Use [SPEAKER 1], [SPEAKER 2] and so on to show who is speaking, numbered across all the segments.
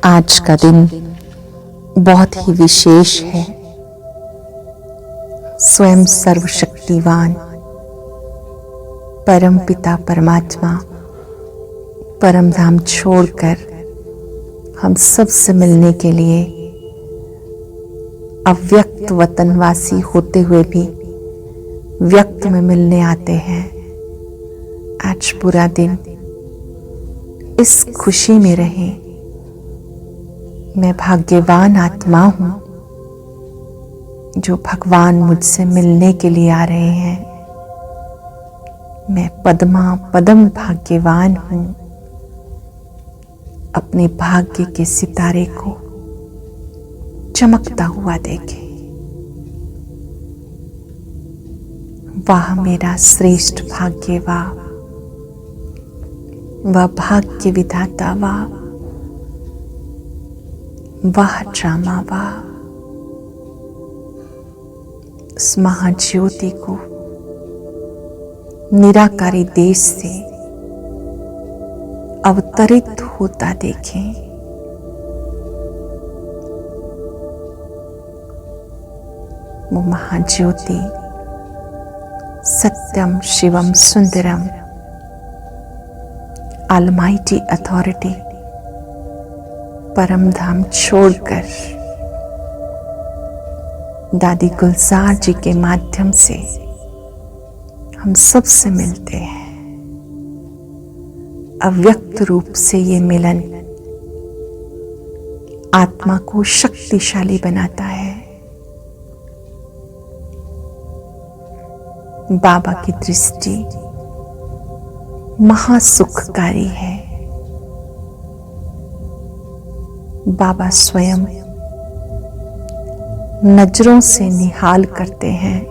[SPEAKER 1] आज का दिन बहुत ही विशेष है। स्वयं सर्वशक्तिवान परम पिता परमात्मा परम धाम छोड़कर हम सब से मिलने के लिए अव्यक्त वतनवासी होते हुए भी व्यक्त में मिलने आते हैं। आज पूरा दिन इस खुशी में रहें। मैं भाग्यवान आत्मा हूं जो भगवान मुझसे मिलने के लिए आ रहे हैं। मैं पद्मा पदम भाग्यवान हूं। अपने भाग्य के सितारे को चमकता हुआ देखें। वाह मेरा श्रेष्ठ भाग्य, वाह भाग्य विधाता, वाह ड्रामा, वाह उस महाज्योति को निराकारी देश से अवतरित होता देखें। वो महाज्योति सत्यम शिवम सुंदरम ऑलमाइटी अथॉरिटी परम धाम छोड़कर दादी गुलजार जी के माध्यम से हम सब से मिलते हैं। अव्यक्त रूप से ये मिलन आत्मा को शक्तिशाली बनाता है। बाबा की दृष्टि महासुखकारी है। बाबा स्वयं नजरों से निहाल करते हैं,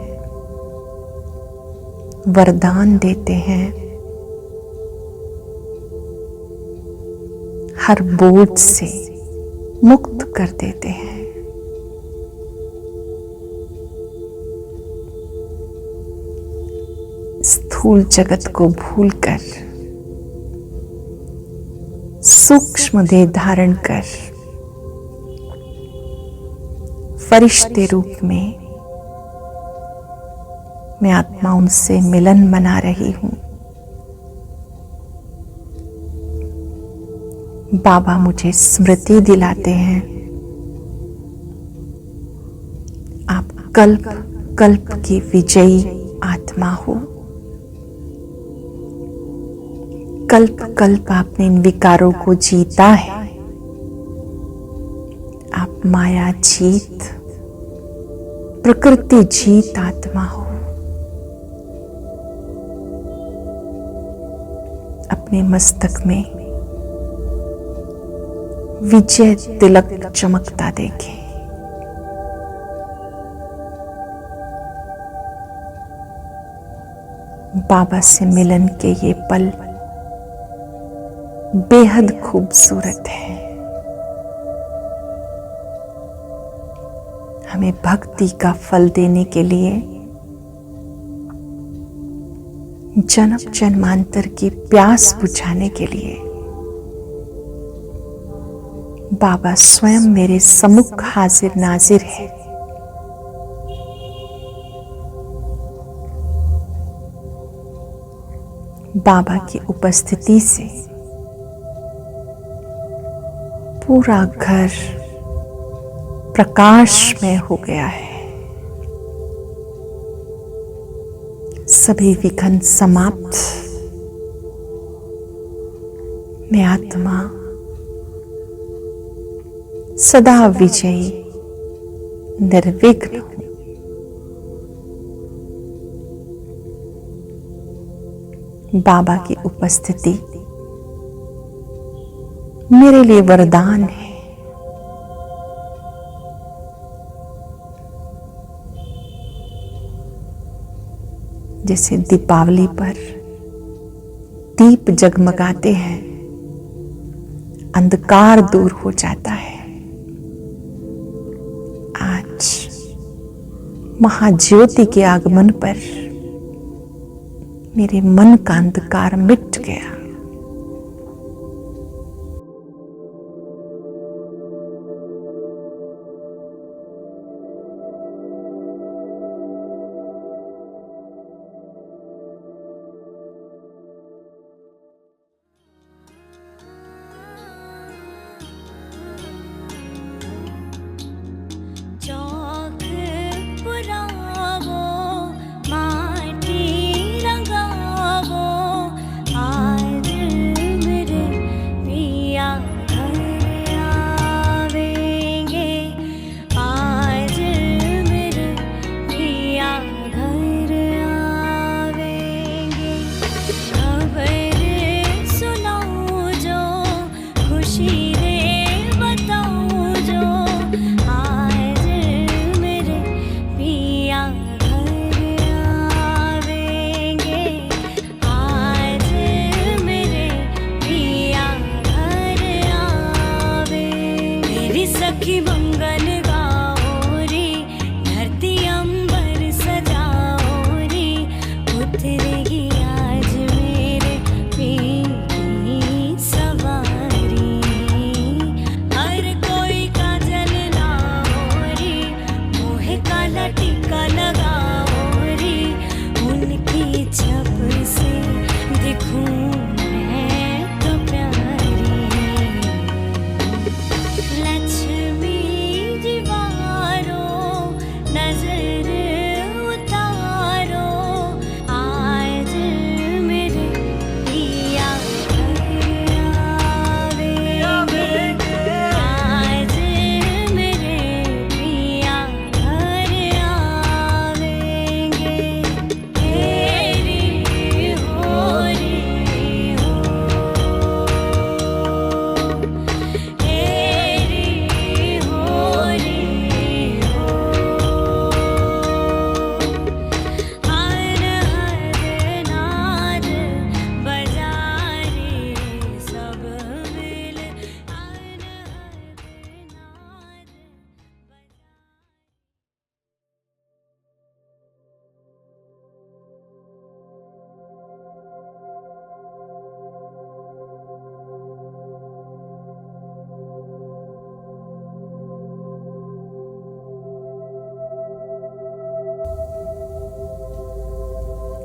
[SPEAKER 1] वरदान देते हैं, हर बोझ से मुक्त कर देते हैं। स्थूल जगत को भूलकर सूक्ष्म देह धारण कर फरिश्ते रूप में मैं आत्माओं से मिलन मना रही हूं। बाबा मुझे स्मृति दिलाते हैं, आप कल्प कल्प की विजयी आत्मा हो। कल्प कल्प आपने इन विकारों को जीता है। आप माया जीत, प्रकृति जीत आत्मा हो। अपने मस्तक में विजय तिलक चमकता देखें। बाबा से मिलन के ये पल बेहद खूबसूरत है। हमें भक्ति का फल देने के लिए जन्म जन्मांतर की प्यास बुझाने के लिए बाबा स्वयं मेरे सम्मुख हाजिर नाजिर है। बाबा की उपस्थिति से पूरा घर प्रकाशमय हो गया है। सभी विघ्न समाप्त। मैं आत्मा सदा विजयी निर्विघ्न हूं। बाबा की उपस्थिति मेरे लिए वरदान है। जैसे दीपावली पर दीप जगमगाते हैं, अंधकार दूर हो जाता है। आज महाज्योति के आगमन पर मेरे मन का अंधकार मिट गया।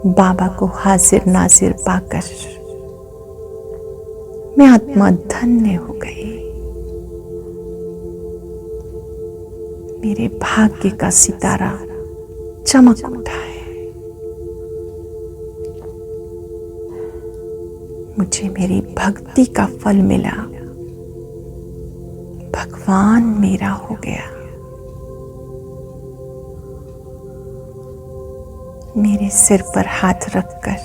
[SPEAKER 1] बाबा को हाजिर नाजिर पाकर मैं आत्मा धन्य हो गई। मेरे भाग्य का सितारा चमक उठा है। मुझे मेरी भक्ति का फल मिला। भगवान मेरा हो गया। मेरे सिर पर हाथ रखकर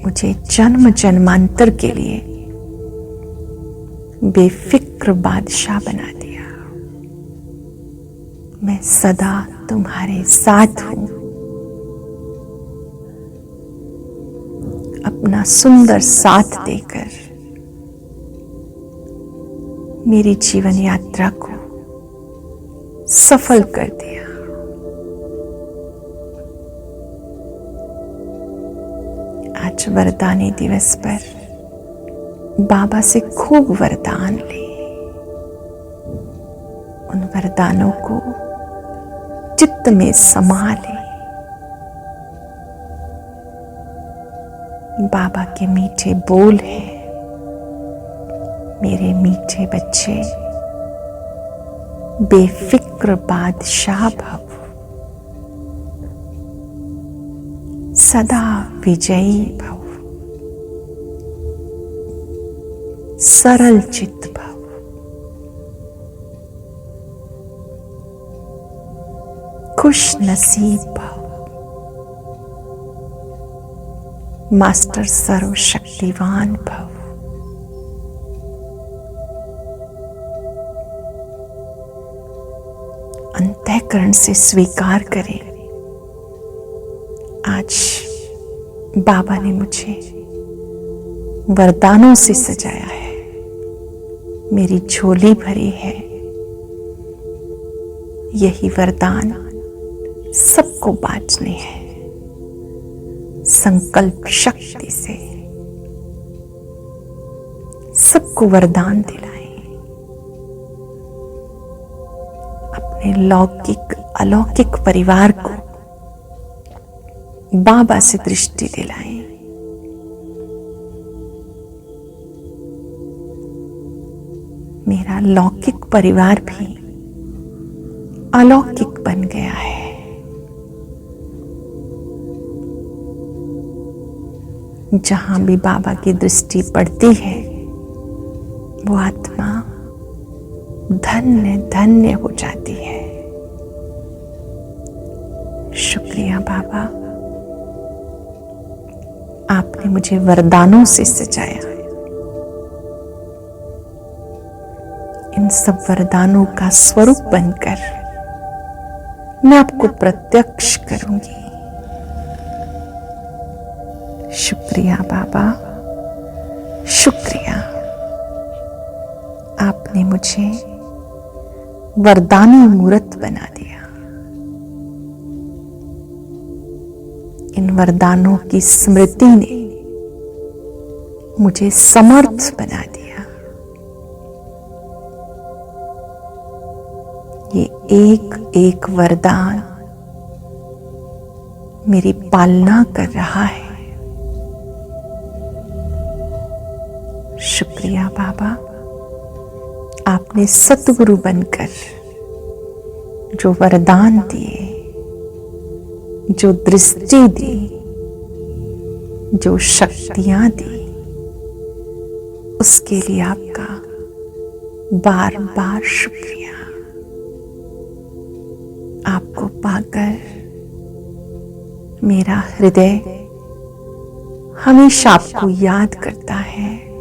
[SPEAKER 1] मुझे जन्म जन्मांतर के लिए बेफिक्र बादशाह बना दिया। मैं सदा तुम्हारे साथ हूं। अपना सुंदर साथ देकर मेरी जीवन यात्रा को सफल कर दिया। आज वरदानी दिवस पर बाबा से खूब वरदान ले। उन वरदानों को चित्त में समा ले। बाबा के मीठे बोल हैं, मेरे मीठे बच्चे बेफिक्र बादशाह भव, सदा विजयी भव, सरल चित्त भव। खुश नसीब भव। मास्टर सर्वशक्तिवान भव। अंतःकरण से स्वीकार करें, आज बाबा ने मुझे वरदानों से सजाया है। मेरी झोली भरी है। यही वरदान सबको बांटने हैं। संकल्प शक्ति से सबको वरदान दिलाएं। अपने लौकिक अलौकिक परिवार को बाबा से दृष्टि दिलाएं। मेरा लौकिक परिवार भी अलौकिक बन गया है। जहां भी बाबा की दृष्टि पड़ती है वो आत्मा धन्य धन्य हो जाती है। शुक्रिया बाबा, आपने मुझे वरदानों से सजाया। इन सब वरदानों का स्वरूप बनकर मैं आपको प्रत्यक्ष करूंगी। शुक्रिया बाबा, शुक्रिया। आपने मुझे वरदानी मूर्त बना दिया। इन वरदानों की स्मृति ने मुझे समर्थ बना दिया। ये एक एक वरदान मेरी पालना कर रहा है। शुक्रिया बाबा, आपने सतगुरु बनकर जो वरदान दिए, जो दृष्टि दी, जो शक्तियां दी, उसके लिए आपका बार बार शुक्रिया। आपको पाकर मेरा हृदय हमेशा आपको याद करता है।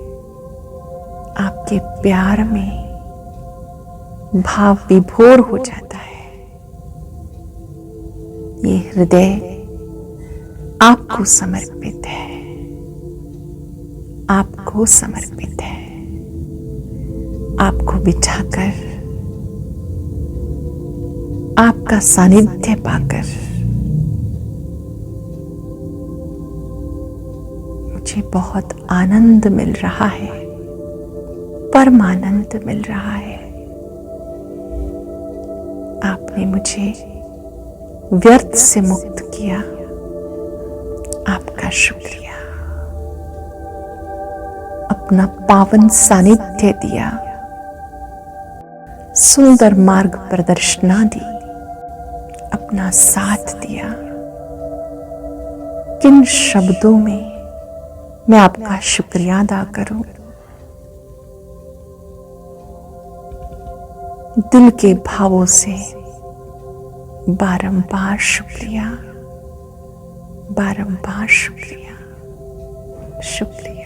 [SPEAKER 1] आपके प्यार में भाव विभोर हो जाता है। ये हृदय आपको समर्पित है, आपको समर्पित है। आपको बिठाकर, आपका सानिध्य पाकर मुझे बहुत आनंद मिल रहा है, परमानंद मिल रहा है। आपने मुझे व्यर्थ से मुक्त किया। आपका शुक्रिया। अपना पावन सानिध्य दिया, सुंदर मार्ग प्रदर्शना दी, अपना साथ दिया। किन शब्दों में मैं आपका शुक्रिया अदा करूं? दिल के भावों से बारंबार शुक्रिया, बारंबार शुक्रिया, शुक्रिया।